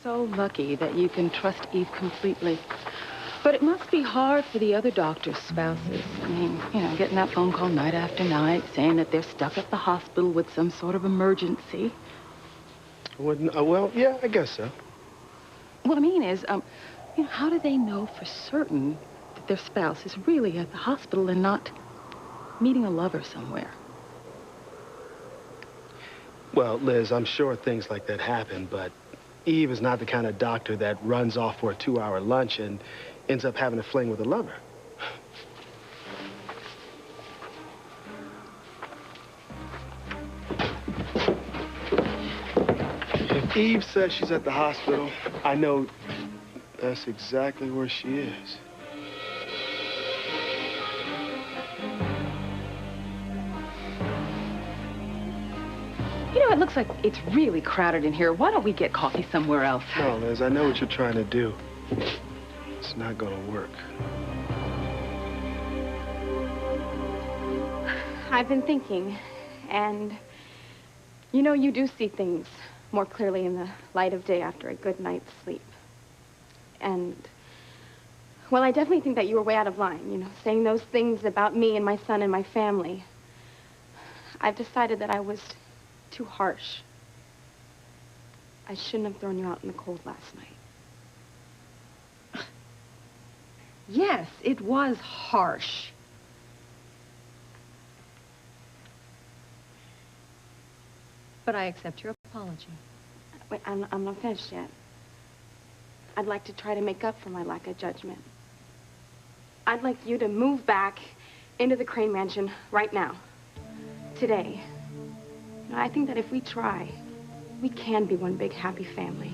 so lucky that you can trust Eve completely. But it must be hard for the other doctors' spouses. I mean, you know, getting that phone call night after night saying that they're stuck at the hospital with some sort of emergency. Well, yeah, I guess so. What I mean is, you know, how do they know for certain that their spouse is really at the hospital and not meeting a lover somewhere? Well, Liz, I'm sure things like that happen, but Eve is not the kind of doctor that runs off for a 2-hour lunch and ends up having a fling with a lover. If Eve says she's at the hospital, I know that's exactly where she is. You know, it looks like it's really crowded in here. Why don't we get coffee somewhere else? No, Liz, I know what you're trying to do. It's not gonna work. I've been thinking, and you know, you do see things more clearly in the light of day after a good night's sleep. And, well, I definitely think that you were way out of line, you know, saying those things about me and my son and my family. I've decided that I was too harsh. I shouldn't have thrown you out in the cold last night. Yes, it was harsh. But I accept your apology. Wait, I'm not finished yet. I'd like to try to make up for my lack of judgment. I'd like you to move back into the Crane Mansion right now. Today. You know, I think that if we try, we can be one big happy family.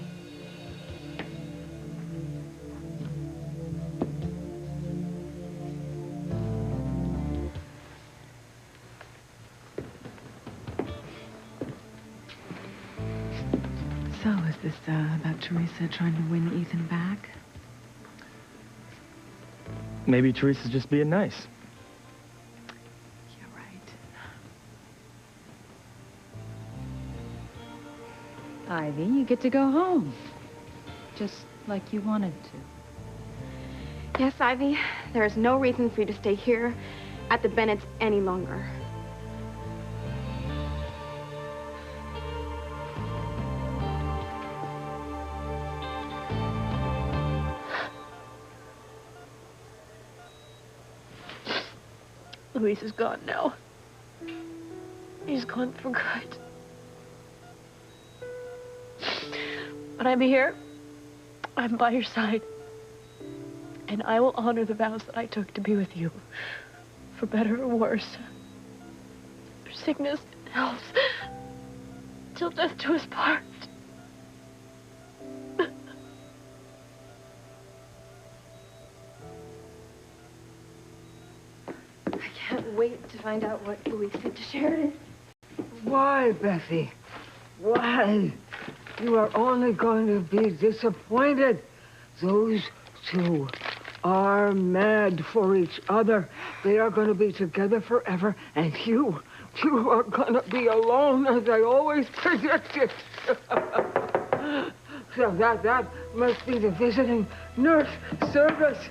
So, is this about Teresa trying to win Ethan back? Maybe Teresa's just being nice. You're right. Ivy, you get to go home. Just like you wanted to. Yes, Ivy, there is no reason for you to stay here at the Bennetts any longer. Luis is gone now. He's gone for good. But I'm here. I'm by your side. And I will honor the vows that I took to be with you. For better or worse. For sickness and health. Till death do us part. I can't wait to find out what Luis said to Sheridan. Why, Bessie? Why? You are only going to be disappointed. Those two are mad for each other. They are going to be together forever, and you are going to be alone, as I always predicted. So that must be the visiting nurse service.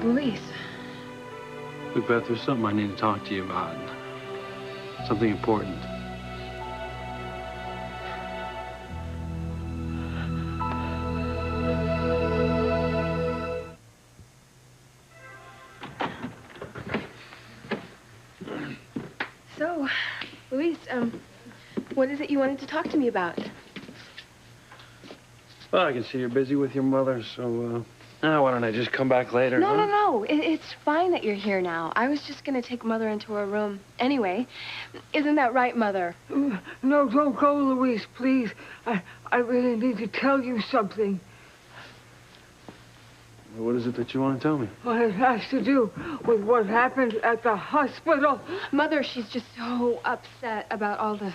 Luis. Look, Beth, there's something I need to talk to you about. Something important. So, Luis, what is it you wanted to talk to me about? Well, I can see you're busy with your mother, so, why don't I just come back later? No, no, no. It's fine that you're here now. I was just going to take Mother into her room. Anyway, isn't that right, Mother? No, don't go, Luis, please. I really need to tell you something. What is it that you want to tell me? Well, it has to do with what happened at the hospital. Mother, she's just so upset about all the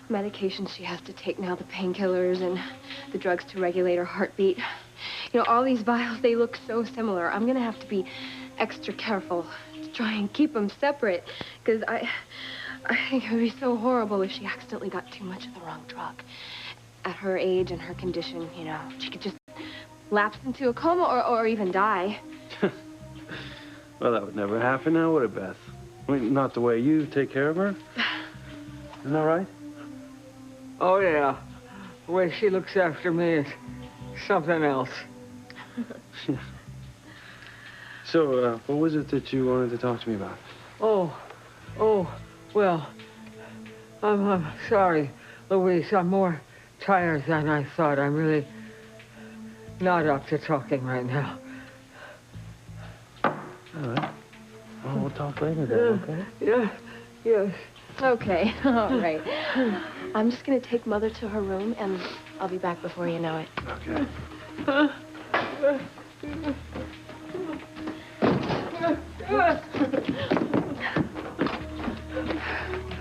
medications she has to take now, the painkillers and the drugs to regulate her heartbeat. You know, all these vials, they look so similar. I'm going to have to be extra careful to try and keep them separate, because I think it would be so horrible if she accidentally got too much of the wrong drug. At her age and her condition, you know, she could just lapse into a coma or even die. Well, that would never happen now, would it, Beth? I mean, not the way you take care of her. Isn't that right? Oh, yeah. The way she looks after me is something else. Yeah. So, what was it that you wanted to talk to me about? Well, I'm sorry, Louise. I'm more tired than I thought. I'm really not up to talking right now. All right. Well, we'll talk later then, okay? Yeah, yes. Okay, all right. I'm just going to take Mother to her room, and I'll be back before you know it. Okay.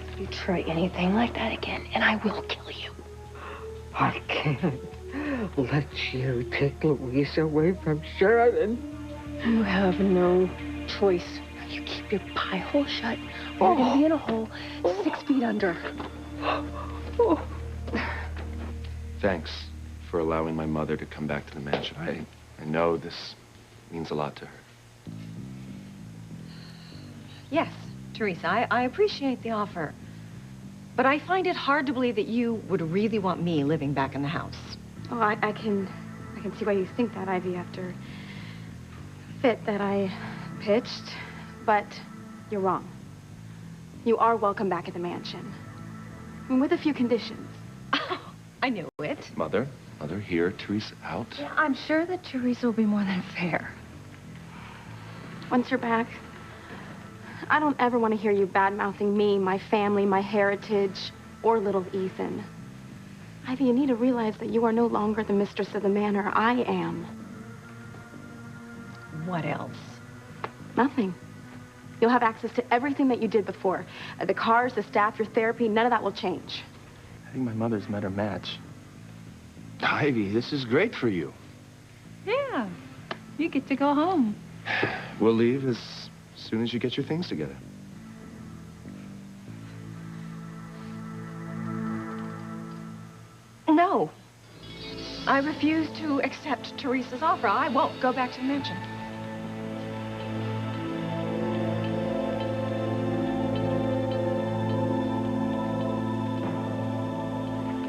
If you try anything like that again, and I will kill you. I can't let you take Louise away from Sheridan. You have no choice. You keep your pie hole shut, or you're going to be in a hole 6 feet under. Thanks for allowing my mother to come back to the mansion. I know this means a lot to her. Yes, Teresa, I appreciate the offer. But I find it hard to believe that you would really want me living back in the house. Oh, I can see why you think that, Ivy, after fit that I pitched. But you're wrong. You are welcome back at the mansion. I mean, with a few conditions. I knew it. Mother, here, Teresa out. Yeah, I'm sure that Teresa will be more than fair. Once you're back, I don't ever want to hear you bad-mouthing me, my family, my heritage, or little Ethan. Ivy, you need to realize that you are no longer the mistress of the manor. I am. What else? Nothing. You'll have access to everything that you did before. The cars, the staff, your therapy, none of that will change. I think my mother's met her match. Ivy, this is great for you. Yeah, you get to go home. We'll leave as soon as you get your things together. No. I refuse to accept Teresa's offer. I won't go back to the mansion.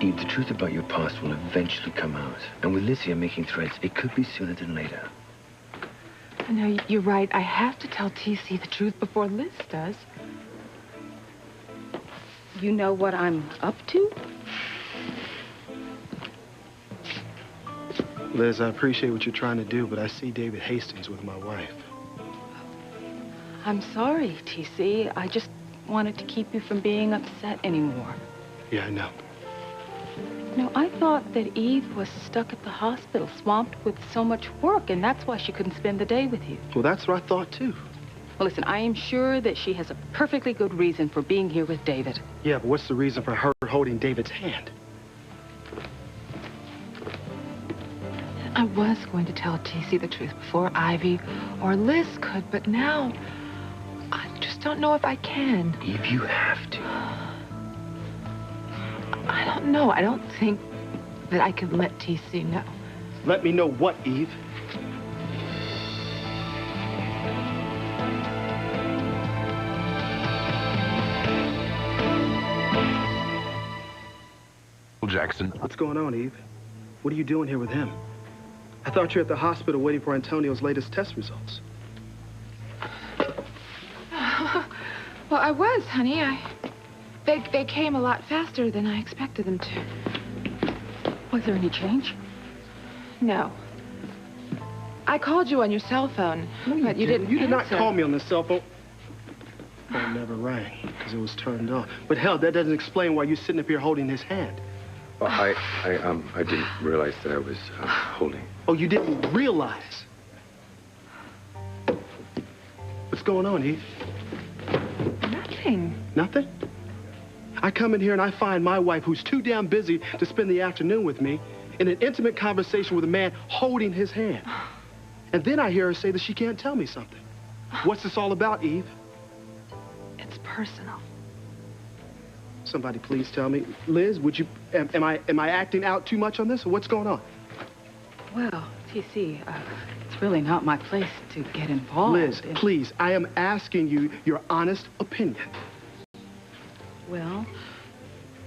Eve, the truth about your past will eventually come out. And with Licia making threats, it could be sooner than later. No, you're right. I have to tell TC the truth before Liz does. You know what I'm up to? Liz, I appreciate what you're trying to do, but I see David Hastings with my wife. I'm sorry, TC. I just wanted to keep you from being upset anymore. Yeah, I know. No, I thought that Eve was stuck at the hospital, swamped with so much work, and that's why she couldn't spend the day with you. Well, that's what I thought, too. Well, listen, I am sure that she has a perfectly good reason for being here with David. Yeah, but what's the reason for her holding David's hand? I was going to tell TC the truth before Ivy or Liz could, but now I just don't know if I can. Eve, you have to. I don't know. I don't think that I could let TC know. Let me know what, Eve? Jackson. What's going on, Eve? What are you doing here with him? I thought you were at the hospital waiting for Antonio's latest test results. Well, I was, honey. They came a lot faster than I expected them to. Was there any change? No. I called you on your cell phone, but you didn't You did not answer. call me on the cell phone. Phone never rang because it was turned off. But hell, that doesn't explain why you're sitting up here holding his hand. Well, I didn't realize that I was holding. Oh, you didn't realize? What's going on, Eve? Nothing. Nothing? I come in here and I find my wife, who's too damn busy to spend the afternoon with me, in an intimate conversation with a man holding his hand. And then I hear her say that she can't tell me something. What's this all about, Eve? It's personal. Somebody please tell me. Liz, would you... Am I acting out too much on this, or what's going on? Well, TC, it's really not my place to get involved. Liz, please, I am asking you your honest opinion. Well,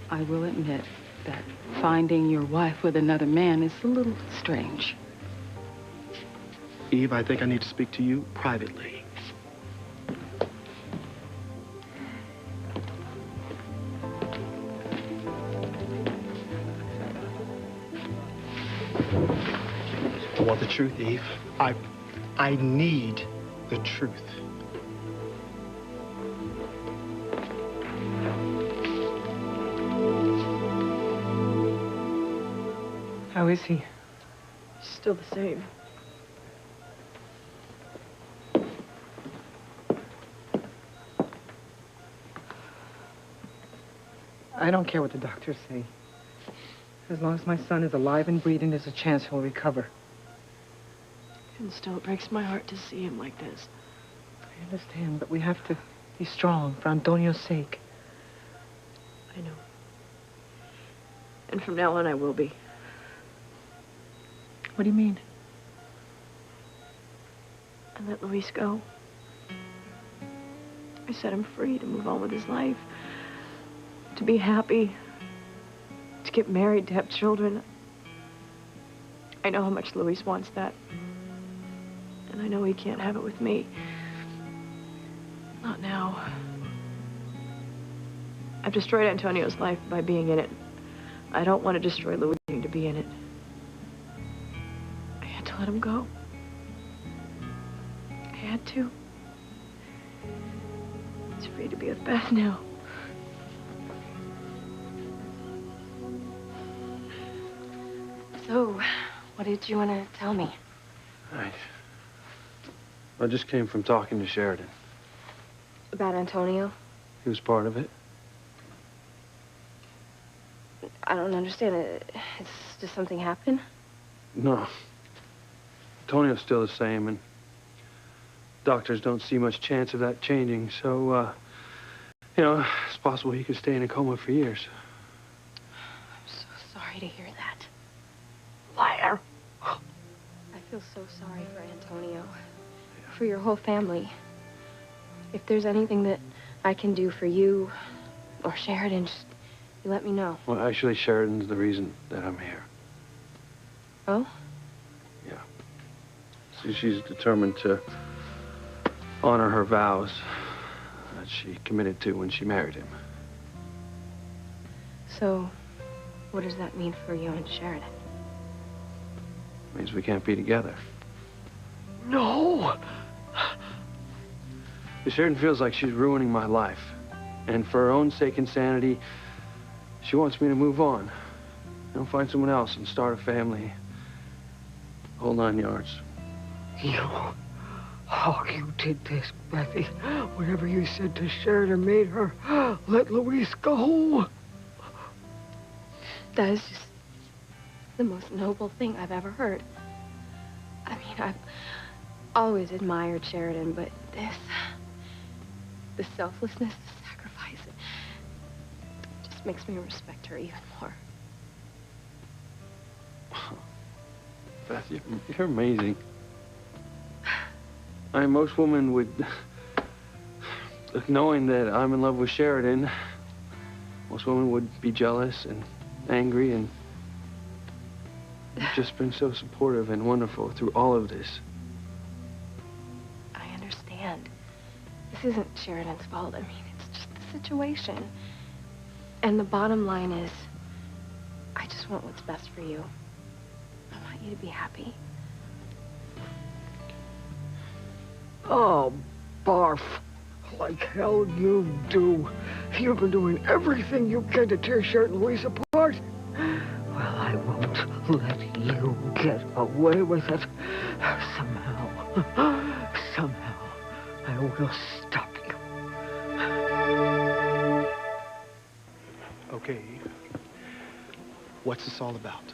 I will admit that finding your wife with another man is a little strange. Eve, I think I need to speak to you privately. I want the truth, Eve. I need the truth. How is he? Still the same. I don't care what the doctors say. As long as my son is alive and breathing, there's a chance he'll recover. And still, it breaks my heart to see him like this. I understand, but we have to be strong for Antonio's sake. I know. And from now on, I will be. What do you mean? I let Luis go. I set him free to move on with his life. To be happy. To get married, to have children. I know how much Luis wants that. And I know he can't have it with me. Not now. I've destroyed Antonio's life by being in it. I don't want to destroy Luis to be in it. I had to let him go. I had to. He's free to be with Beth now. So, what did you want to tell me? I just came from talking to Sheridan. About Antonio? He was part of it. I don't understand. Did something happen? No. Antonio's still the same, and doctors don't see much chance of that changing, so, you know, it's possible he could stay in a coma for years. I'm so sorry to hear that. Liar. I feel so sorry for Antonio. For your whole family. If there's anything that I can do for you or Sheridan, just you let me know. Well, actually, Sheridan's the reason that I'm here. Oh? Yeah. See, she's determined to honor her vows that she committed to when she married him. So, what does that mean for you and Sheridan? Means we can't be together. No! Sheridan feels like she's ruining my life. And for her own sake and sanity, she wants me to move on. You know, find someone else and start a family. Whole 9 yards. You... Oh, you did this, Bethy. Whatever you said to Sheridan made her let Luis go. That is just the most noble thing I've ever heard. I mean, I've always admired Sheridan, but the selflessness, the sacrifice, it just makes me respect her even more. Beth, you're amazing. I mean, most women would, knowing that I'm in love with Sheridan, most women would be jealous and angry, and you've just been so supportive and wonderful through all of this. I understand. This isn't Sheridan's fault. I mean, it's just the situation. And the bottom line is, I just want what's best for you. I want you to be happy. Oh, barf. Like hell you do. You've been doing everything you can to tear Sheridan and Luis apart. Well, I won't let you get away with it. Somehow, I will stop you. Okay. What's this all about?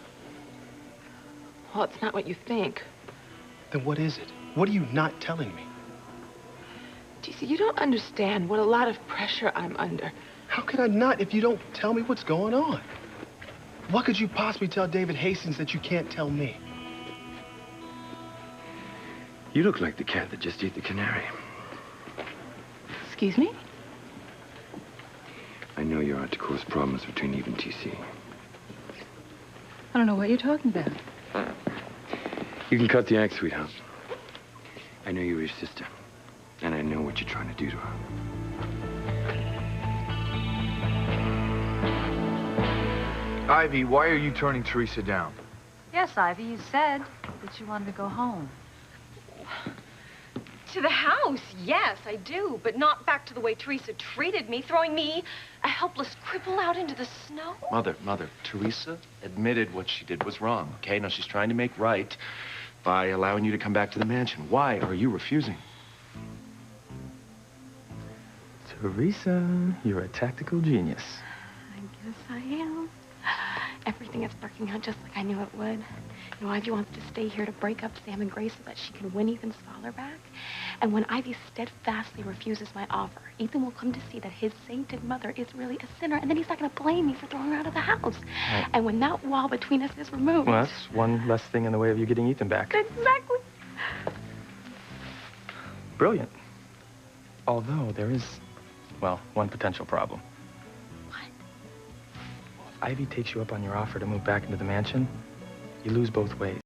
Well, it's not what you think. Then what is it? What are you not telling me? Casey, you don't understand what a lot of pressure I'm under. How could I not if you don't tell me what's going on? What could you possibly tell David Hastings that you can't tell me? You look like the cat that just ate the canary. Excuse me? I know you're out to cause problems between Eve and TC. I don't know what you're talking about. You can cut the act, sweetheart. I know you're his sister, and I know what you're trying to do to her. Ivy, why are you turning Teresa down? Yes, Ivy, you said that you wanted to go home. To the house, yes, I do. But not back to the way Teresa treated me, throwing me, a helpless cripple, out into the snow. Mother, Teresa admitted what she did was wrong, okay? Now she's trying to make right by allowing you to come back to the mansion. Why are you refusing? Teresa, you're a tactical genius. I guess I am. Everything is working out just like I knew it would. You know, Ivy wants to stay here to break up Sam and Grace so that she can win Ethan's father back. And when Ivy steadfastly refuses my offer, Ethan will come to see that his sainted mother is really a sinner, and then he's not going to blame me for throwing her out of the house. Right. And when that wall between us is removed... Well, that's one less thing in the way of you getting Ethan back. Exactly. Brilliant. Although there is, well, one potential problem. What? If Ivy takes you up on your offer to move back into the mansion, you lose both ways.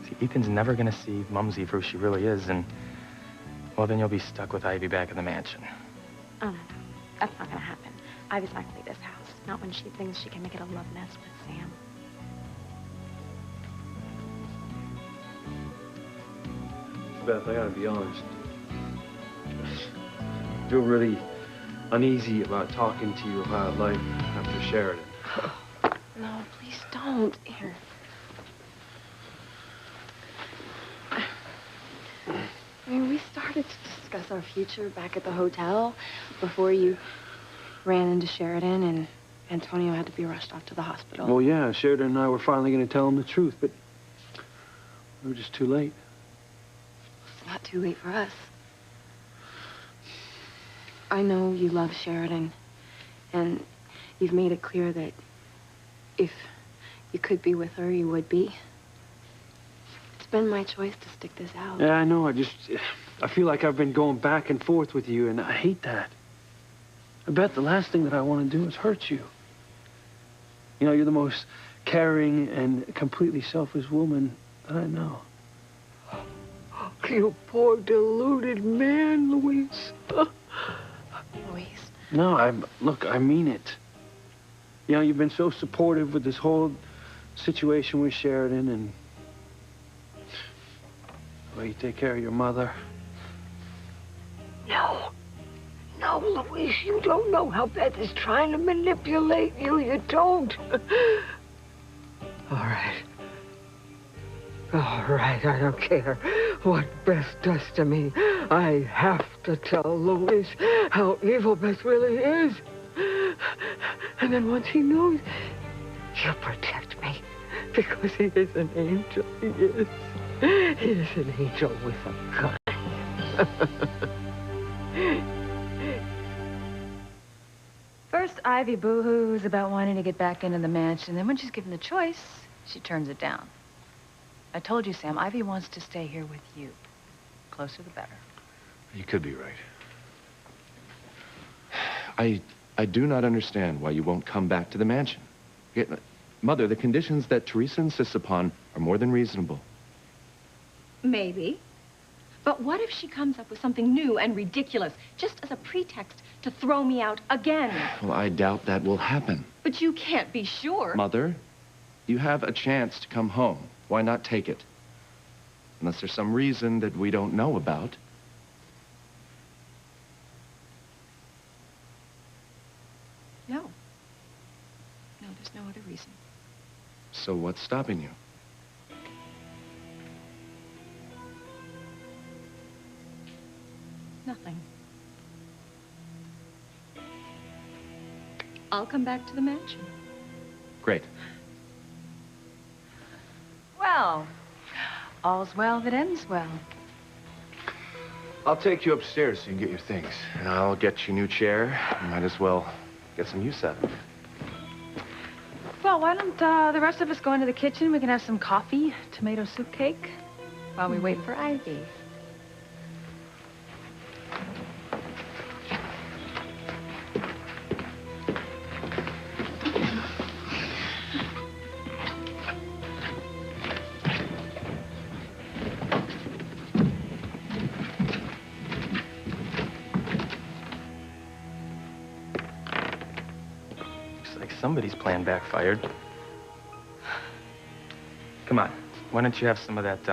See, Ethan's never going to see Mumsy for who she really is, and, well, then you'll be stuck with Ivy back in the mansion. Oh, no. That's not going to happen. Ivy's not going to leave this house. Not when she thinks she can make it a love nest with Sam. Beth, I gotta be honest. I feel really uneasy about talking to you about life after Sheridan. No, please don't. Here. I mean, we started to discuss our future back at the hotel before you ran into Sheridan and Antonio had to be rushed off to the hospital. Well, yeah, Sheridan and I were finally gonna tell him the truth, but we were just too late. It's not too late for us. I know you love Sheridan, and you've made it clear that if you could be with her, you would be. It's been my choice to stick this out. Yeah, I know. I feel like I've been going back and forth with you, and I hate that. I bet the last thing that I want to do is hurt you. You know, you're the most caring and completely selfish woman that I know. You poor deluded man, Luis. Luis. No, look, I mean it. You know, you've been so supportive with this whole situation with Sheridan, and well, you take care of your mother. No, Luis, you don't know how Beth is trying to manipulate you. You don't. All right, I don't care what Beth does to me. I have to tell Luis how evil Beth really is. And then once he knows, he'll protect me. Because he is an angel, he is. He is an angel with a gun. First, Ivy boo-hoos about wanting to get back into the mansion. Then when she's given the choice, she turns it down. I told you, Sam, Ivy wants to stay here with you. Closer the better. You could be right. I do not understand why you won't come back to the mansion. Mother, the conditions that Teresa insists upon are more than reasonable. Maybe. But what if she comes up with something new and ridiculous, just as a pretext to throw me out again? Well, I doubt that will happen. But you can't be sure. Mother, you have a chance to come home. Why not take it? Unless there's some reason that we don't know about. No. No, there's no other reason. So what's stopping you? Nothing. I'll come back to the mansion. Great. Well, all's well that ends well. I'll take you upstairs so you can get your things. And I'll get you a new chair. You might as well get some use out of it. Well, why don't the rest of us go into the kitchen? We can have some coffee, tomato soup cake, while we wait for Ivy. Somebody's plan backfired. Come on, why don't you have some of that,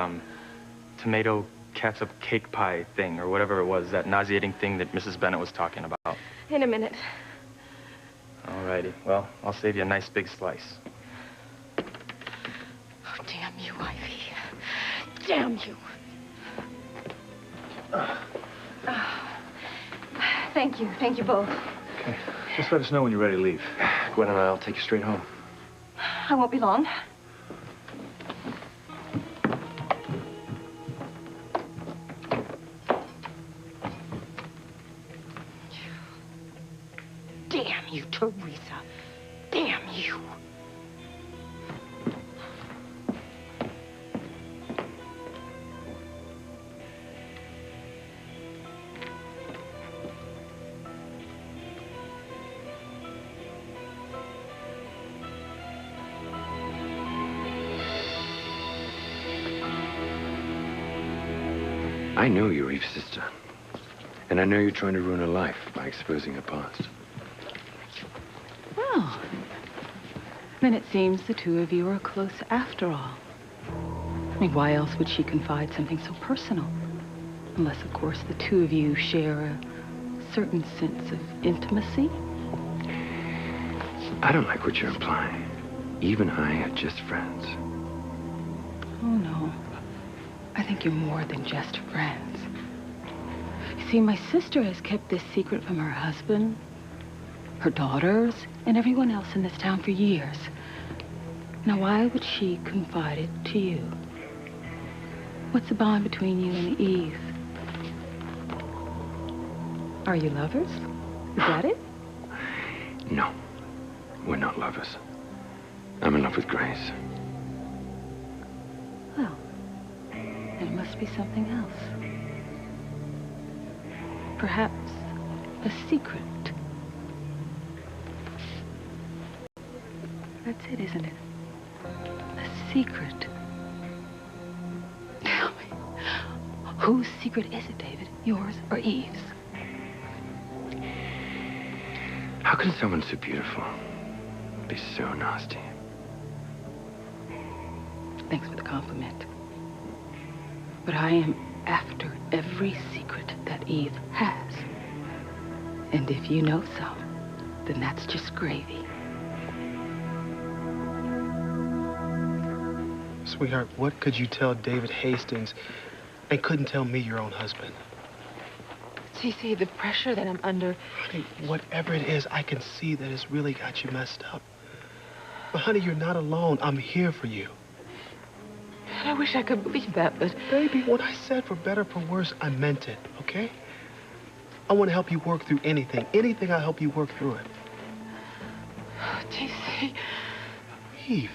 tomato catsup cake pie thing, or whatever it was, that nauseating thing that Mrs. Bennett was talking about? In a minute. Alrighty, well, I'll save you a nice big slice. Oh, damn you, Ivy. Damn you. Thank you. Thank you both. Okay. Just let us know when you're ready to leave. Gwen and I'll take you straight home. I won't be long. Damn you, Teresa. Damn you. I know you're Eve's sister. And I know you're trying to ruin her life by exposing her past. Well, then it seems the two of you are close after all. I mean, why else would she confide something so personal? Unless, of course, the two of you share a certain sense of intimacy. I don't like what you're implying. Eve and I are just friends. Oh, no. I think you're more than just friends. You see, my sister has kept this secret from her husband, her daughters, and everyone else in this town for years. Now, why would she confide it to you? What's the bond between you and Eve? Are you lovers? Is that it? No, we're not lovers. I'm in love with Grace. Well, it must be something else. Perhaps a secret. That's it, isn't it? A secret. Tell me, whose secret is it, David? Yours or Eve's? How can someone so beautiful be so nasty? Thanks for the compliment. But I am after every secret that Eve has. And if you know some, then that's just gravy. Sweetheart, what could you tell David Hastings and couldn't tell me, your own husband? Cece, the pressure that I'm under. Honey, whatever it is, I can see that it's really got you messed up. But honey, you're not alone. I'm here for you. I wish I could believe that, but... Baby, what I said, for better, for worse, I meant it, okay? I want to help you work through anything. Anything, I'll help you work through it. Cece... Eve,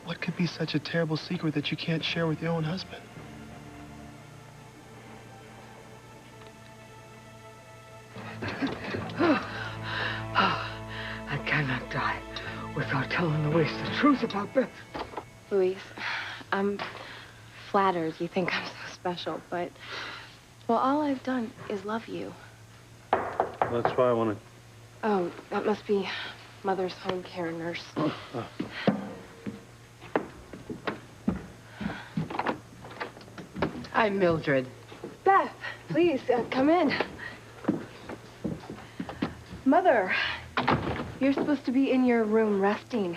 what could be such a terrible secret that you can't share with your own husband? I cannot die without telling Louise the truth about Beth. Louise, I'm flattered you think I'm so special, but... Well, all I've done is love you. That's why I want to... Oh, that must be Mother's home care nurse. I'm Mildred. Beth, please, come in. Mother, you're supposed to be in your room resting.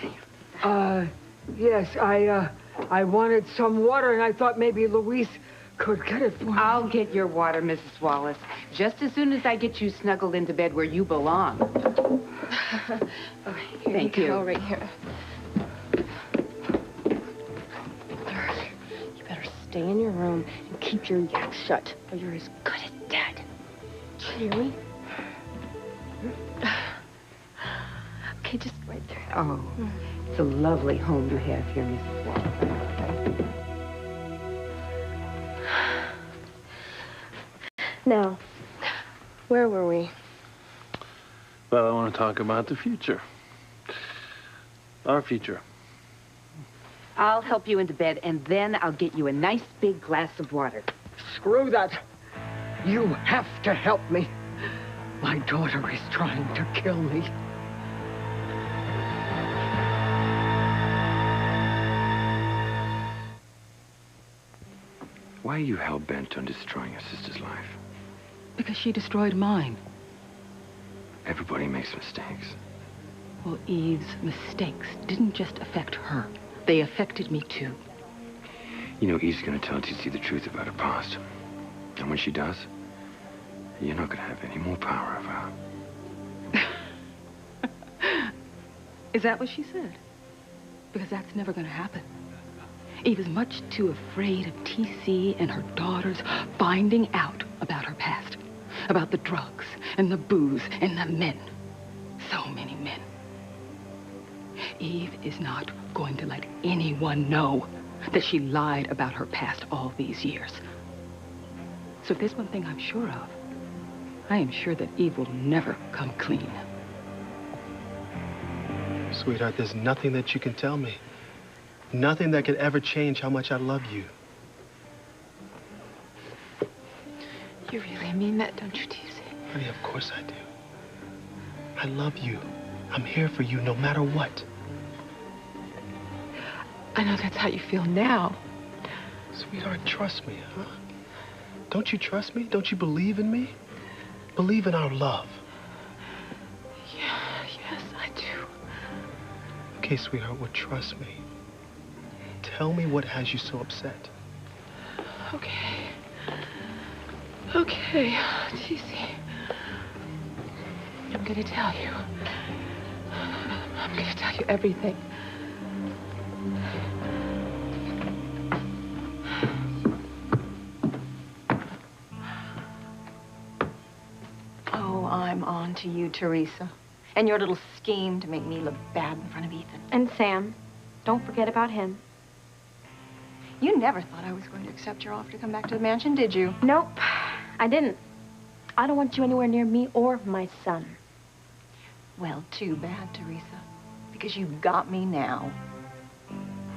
Yes, I wanted some water, and I thought maybe Louise could get it for me. I'll get your water, Mrs. Wallace, just as soon as I get you snuggled into bed where you belong. Here Thank you you. go, right here. You better stay in your room and keep your yak shut, or you're as good as dead. Hear me? Okay, just right there. Oh, it's a lovely home you have here, Mrs. Wallace. Now, where were we? Well, I want to talk about the future. Our future. I'll help you into bed, and then I'll get you a nice big glass of water. Screw that. You have to help me. My daughter is trying to kill me. Why are you hell-bent on destroying your sister's life? Because she destroyed mine. Everybody makes mistakes. Well, Eve's mistakes didn't just affect her. They affected me, too. You know, Eve's gonna tell TC the truth about her past. And when she does, you're not gonna have any more power over her. Is that what she said? Because that's never going to happen. Eve is much too afraid of TC and her daughters finding out about her past. About the drugs and the booze and the men. So many men. Eve is not going to let anyone know that she lied about her past all these years. So if there's one thing I'm sure of, I am sure that Eve will never come clean. Sweetheart, there's nothing that you can tell me. Nothing that could ever change how much I love you. You really mean that, don't you, TC? Honey, of course I do. I love you. I'm here for you no matter what. I know that's how you feel now. Sweetheart, trust me, huh? Don't you trust me? Don't you believe in me? Believe in our love. Yeah, yes, I do. Okay, sweetheart, well, trust me. Tell me what has you so upset. Okay. Okay, TC. I'm gonna tell you. I'm gonna tell you everything. Oh, I'm on to you, Teresa. And your little scheme to make me look bad in front of Ethan. And Sam. Don't forget about him. You never thought I was going to accept your offer to come back to the mansion, did you? Nope, I didn't. I don't want you anywhere near me or my son. Well, too bad, Teresa. Because you've got me now.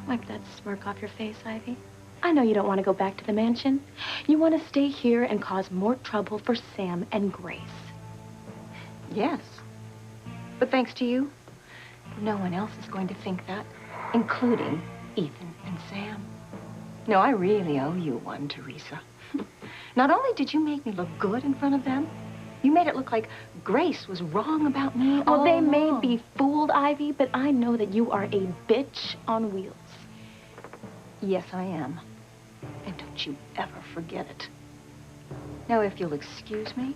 Wipe that smirk off your face, Ivy. I know you don't want to go back to the mansion. You want to stay here and cause more trouble for Sam and Grace. Yes. But thanks to you, no one else is going to think that, including Ethan and Sam. No, I really owe you one, Teresa. Not only did you make me look good in front of them, you made it look like Grace was wrong about me all Well, they may along. be fooled, Ivy, but I know that you are a bitch on wheels. Yes, I am. And don't you ever forget it. Now, if you'll excuse me,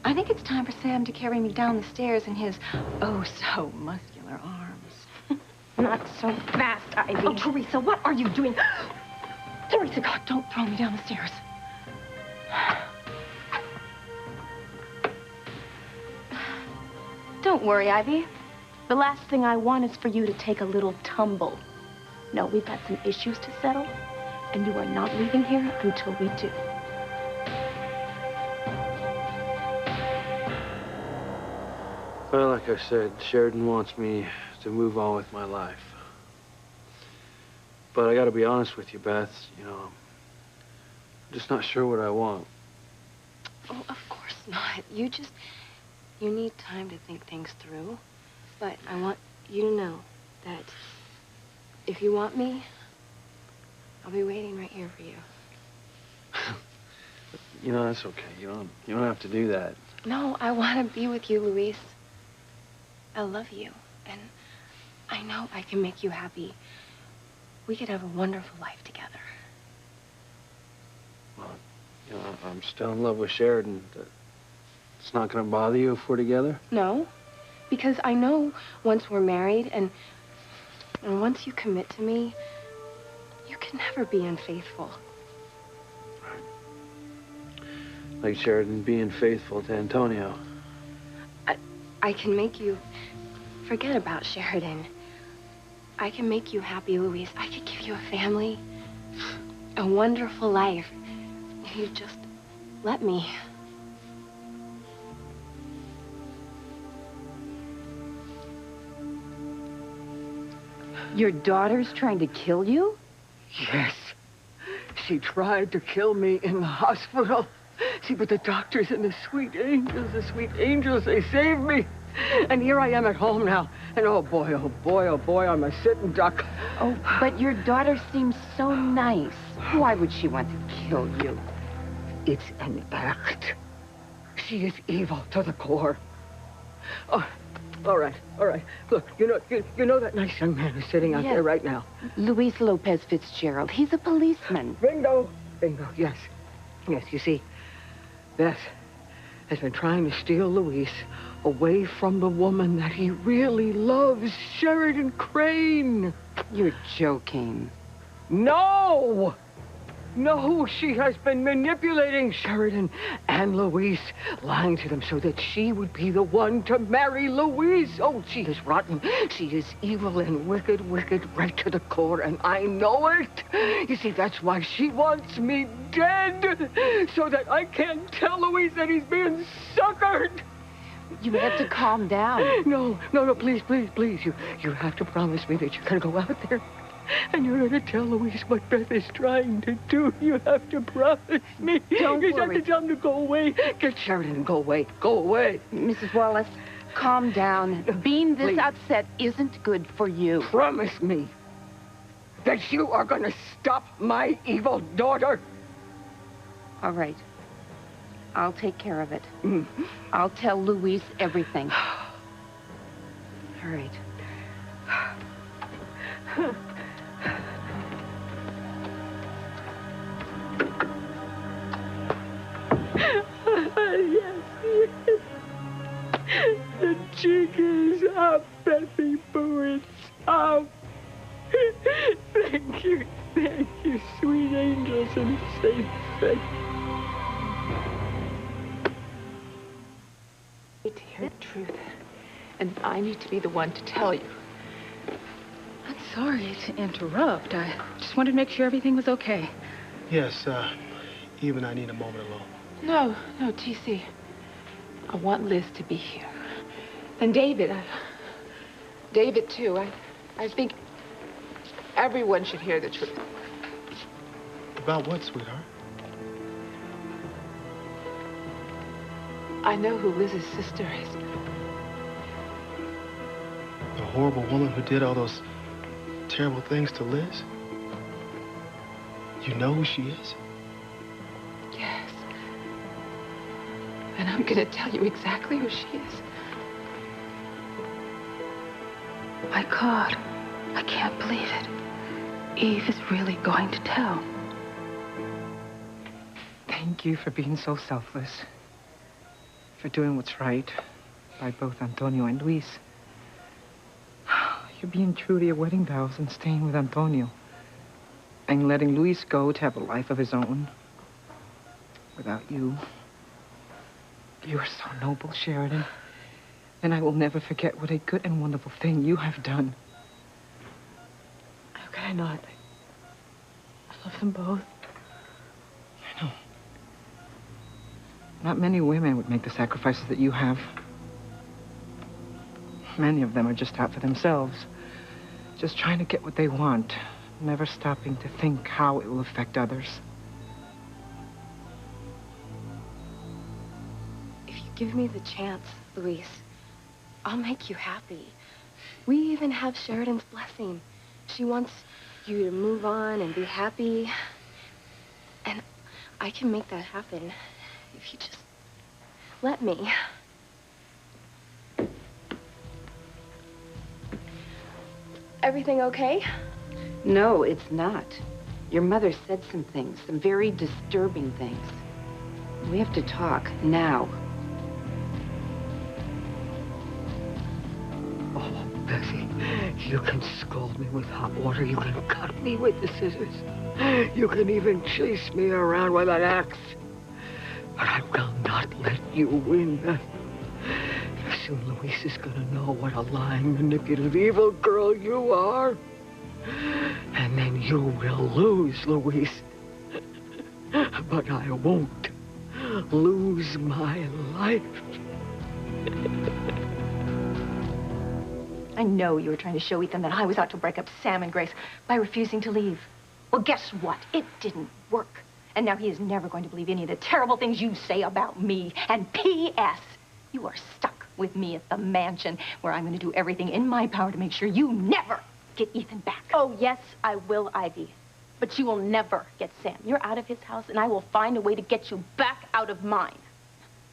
I think it's time for Sam to carry me down the stairs in his oh-so-muscular arms. Not so fast, Ivy. Oh, Teresa, what are you doing? Teresa, God, don't throw me down the stairs. Don't worry, Ivy. The last thing I want is for you to take a little tumble. No, we've got some issues to settle, and you are not leaving here until we do. Well, like I said, Sheridan wants me to move on with my life. But I gotta be honest with you, Beth, you know, I'm just not sure what I want. Oh, of course not. You need time to think things through. But I want you to know that if you want me, I'll be waiting right here for you. You know, that's okay. You don't have to do that. No, I want to be with you, Luis. I love you, and I know I can make you happy. We could have a wonderful life together. Well, you know, I'm still in love with Sheridan. It's not gonna bother you if we're together? No, because I know once we're married and once you commit to me, you can never be unfaithful. Like Sheridan being faithful to Antonio. I can make you forget about Sheridan. I can make you happy, Luis. I could give you a family, a wonderful life. If you just let me. Your daughter's trying to kill you? Yes. She tried to kill me in the hospital. See, but the doctors and the sweet angels, they saved me. And here I am at home now. And oh boy, I'm a sitting duck. Oh, but your daughter seems so nice. Why would she want to kill you? It's an act. She is evil to the core. Oh, all right. Look, you know that nice young man who's sitting out there right now? Luis Lopez Fitzgerald. He's a policeman. Bingo, yes. Yes, you see, Beth has been trying to steal Luis away from the woman that he really loves, Sheridan Crane. You're joking. No! No, she has been manipulating Sheridan and Luis, lying to them so that she would be the one to marry Luis. Oh, she is rotten. She is evil and wicked right to the core, and I know it. You see, that's why she wants me dead, so that I can't tell Luis that he's being suckered. You have to calm down. No, please. You have to promise me that you're going to go out there and you're going to tell Luis what Beth is trying to do. You have to promise me. Don't You worry. have to tell him to go away. Get Sheridan and go away. Go away. Mrs. Wallace, calm down. Being this upset isn't good for you. Promise me that you are going to stop my evil daughter. All right. I'll take care of it. I'll tell Luis everything. All right. Yes. The jig is up, Bethy Boo. It's up. Thank you, sweet angels and saints. Thank you. To hear the truth, and I need to be the one to tell you. I'm sorry to interrupt. I just wanted to make sure everything was okay. Yes, Eve and I need a moment alone. No, TC. I want Liz to be here. And David, David too. I think everyone should hear the truth. About what, sweetheart? I know who Liz's sister is. The horrible woman who did all those terrible things to Liz? You know who she is? Yes. And I'm gonna tell you exactly who she is. My God, I can't believe it. Eve is really going to tell. Thank you for being so selfless. For doing what's right by both Antonio and Luis. You're being true to your wedding vows and staying with Antonio. And letting Luis go to have a life of his own. Without you. You're so noble, Sheridan. And I will never forget what a good and wonderful thing you have done. How could I not? I love them both. I know. Not many women would make the sacrifices that you have. Many of them are just out for themselves. Just trying to get what they want. Never stopping to think how it will affect others. If you give me the chance, Luis, I'll make you happy. We even have Sheridan's blessing. She wants you to move on and be happy. And I can make that happen if you just let me. Everything okay? No, it's not. Your mother said some things, some very disturbing things. We have to talk now. Oh, Bessie, you can scald me with hot water. You can cut me with the scissors. You can even chase me around with an axe. But I will not let you win, Beth. Soon Louise is gonna know what a lying, manipulative, evil girl you are. And then you will lose, Louise. But I won't lose my life. I know you were trying to show Ethan that I was out to break up Sam and Grace by refusing to leave. Well, guess what? It didn't work. And now he is never going to believe any of the terrible things you say about me. And P.S., you are stuck with me at the mansion, where I'm going to do everything in my power to make sure you never get Ethan back. Oh, yes, I will, Ivy. But you will never get Sam. You're out of his house, and I will find a way to get you back out of mine.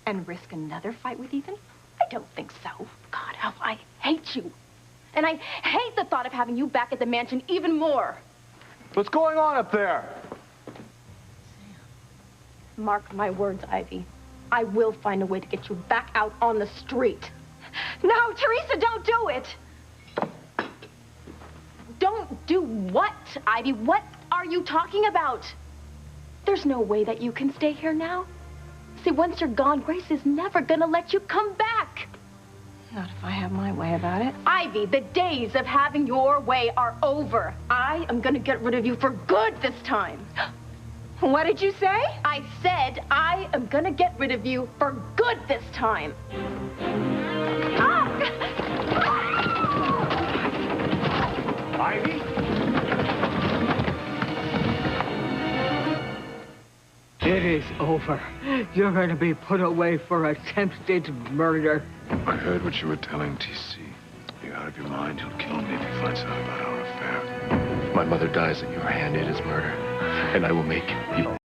And risk another fight with Ethan? I don't think so. God, how I hate you. And I hate the thought of having you back at the mansion even more. What's going on up there? Mark my words, Ivy. I will find a way to get you back out on the street. No, Teresa, don't do it! Don't do what, Ivy? What are you talking about? There's no way that you can stay here now. See, once you're gone, Grace is never gonna let you come back. Not if I have my way about it. Ivy, the days of having your way are over. I am gonna get rid of you for good this time. What did you say? I said I am gonna get rid of you for good this time. Ivy? It is over. You're going to be put away for attempted murder. I heard what you were telling T.C. You're out of your mind. He'll kill me if he finds out about our affair. If my mother dies at your hand, it is murder. And I will make you